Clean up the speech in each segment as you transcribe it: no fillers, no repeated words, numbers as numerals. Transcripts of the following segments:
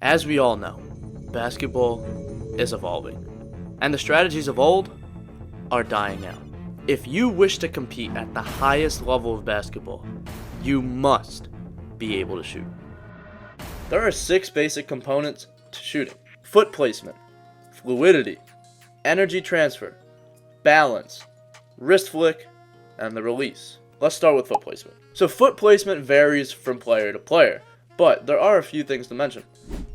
As we all know, basketball is evolving, and the strategies of old are dying out. If you wish to compete at the highest level of basketball, you must be able to shoot. There are 6 basic components to shooting: foot placement, fluidity, energy transfer, balance, wrist flick, and the release. Let's start with foot placement. So foot placement varies from player to player, but there are a few things to mention.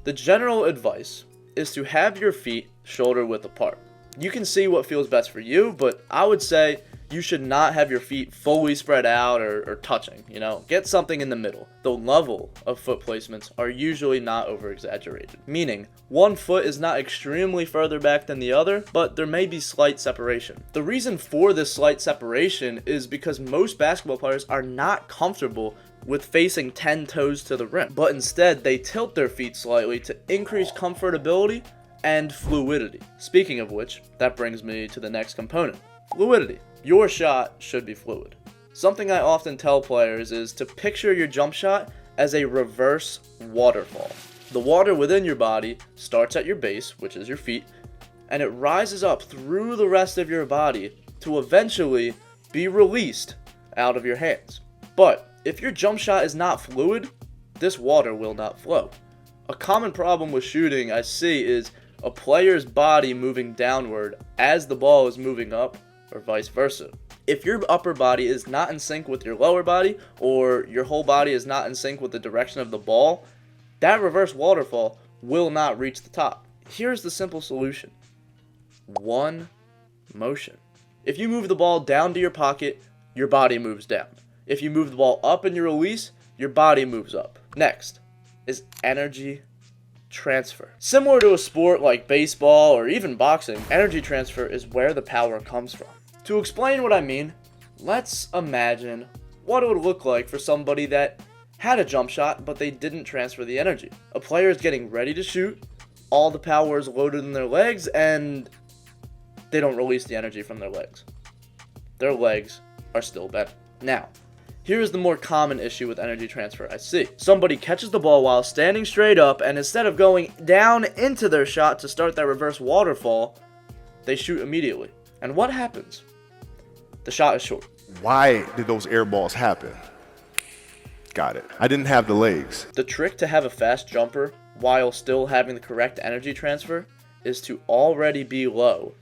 The general advice is to have your feet shoulder width apart. You can see what feels best for you, but I would say you should not have your feet fully spread out or touching, Get something in the middle. The level of foot placements are usually not over-exaggerated, meaning one foot is not extremely further back than the other, but there may be slight separation. The reason for this slight separation is because most basketball players are not comfortable with facing 10 toes to the rim, but instead they tilt their feet slightly to increase comfortability and fluidity. Speaking of which, that brings me to the next component: fluidity. Your shot should be fluid. Something I often tell players is to picture your jump shot as a reverse waterfall. The water within your body starts at your base, which is your feet, and it rises up through the rest of your body to eventually be released out of your hands. But if your jump shot is not fluid, this water will not flow. A common problem with shooting I see is a player's body moving downward as the ball is moving up, or vice versa. If your upper body is not in sync with your lower body, or your whole body is not in sync with the direction of the ball, that reverse waterfall will not reach the top. Here's the simple solution: one motion. If you move the ball down to your pocket, your body moves down. If you move the ball up in your release, your body moves up. Next is energy transfer. Similar to a sport like baseball or even boxing, energy transfer is where the power comes from. To explain what I mean, let's imagine what it would look like for somebody that had a jump shot but they didn't transfer the energy. A player is getting ready to shoot, all the power is loaded in their legs, and they don't release the energy from their legs. Their legs are still bent. Now, here's the more common issue with energy transfer I see. Somebody catches the ball while standing straight up, and instead of going down into their shot to start that reverse waterfall, they shoot immediately. And what happens? The shot is short. Why did those air balls happen? Got it. I didn't have the legs. The trick to have a fast jumper while still having the correct energy transfer is to already be low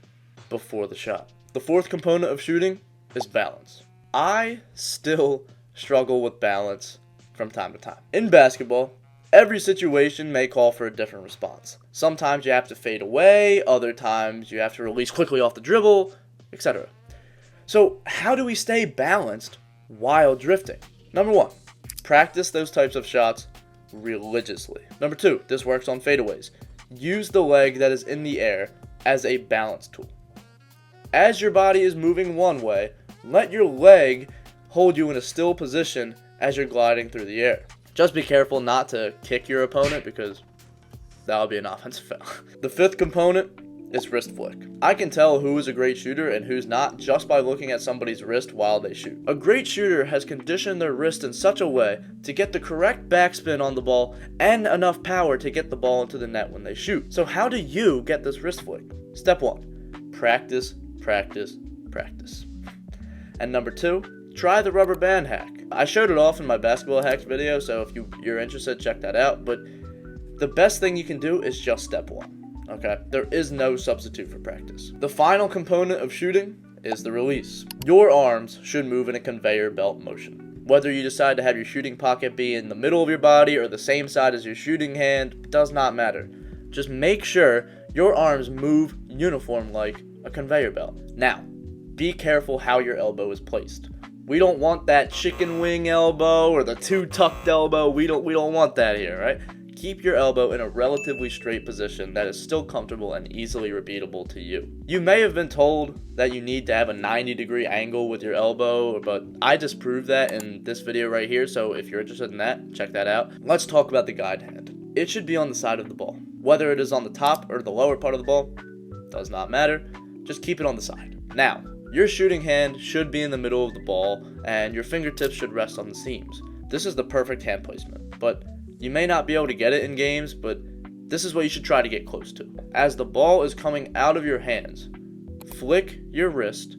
before the shot. The fourth component of shooting is balance. I still struggle with balance from time to time. In basketball, every situation may call for a different response. Sometimes you have to fade away, other times you have to release quickly off the dribble, etc. So how do we stay balanced while drifting? Number 1, practice those types of shots religiously. Number 2, this works on fadeaways. Use the leg that is in the air as a balance tool. As your body is moving one way, let your leg hold you in a still position as you're gliding through the air. Just be careful not to kick your opponent, because that would be an offensive foul. The 5th component is wrist flick. I can tell who is a great shooter and who's not just by looking at somebody's wrist while they shoot. A great shooter has conditioned their wrist in such a way to get the correct backspin on the ball and enough power to get the ball into the net when they shoot. So how do you get this wrist flick? Step 1, practice, practice, practice. And number 2, try the rubber band hack. I showed it off in my basketball hacks video, so if you're interested, check that out. But the best thing you can do is just step 1. Okay? There is no substitute for practice. The final component of shooting is the release. Your arms should move in a conveyor belt motion. Whether you decide to have your shooting pocket be in the middle of your body or the same side as your shooting hand, does not matter. Just make sure your arms move uniform like a conveyor belt. Now, be careful how your elbow is placed. We don't want that chicken wing elbow or the too tucked elbow. We don't want that here, right? Keep your elbow in a relatively straight position that is still comfortable and easily repeatable to you. You may have been told that you need to have a 90-degree angle with your elbow, but I disproved that in this video right here, so if you're interested in that, check that out. Let's talk about the guide hand. It should be on the side of the ball. Whether it is on the top or the lower part of the ball, does not matter. Just keep it on the side. Now, your shooting hand should be in the middle of the ball, and your fingertips should rest on the seams. This is the perfect hand placement, but you may not be able to get it in games, but This is what you should try to get close to. As the ball is coming out of your hands, flick your wrist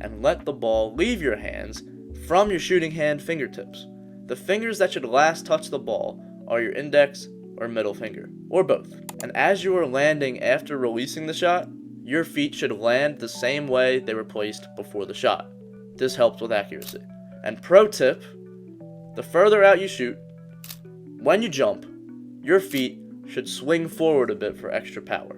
and let the ball leave your hands from your shooting hand fingertips. The fingers that should last touch the ball are your index or middle finger, or both. And as you are landing after releasing the shot, your feet should land the same way they were placed before the shot. This helps with accuracy. And pro tip, the further out you shoot, when you jump, your feet should swing forward a bit for extra power.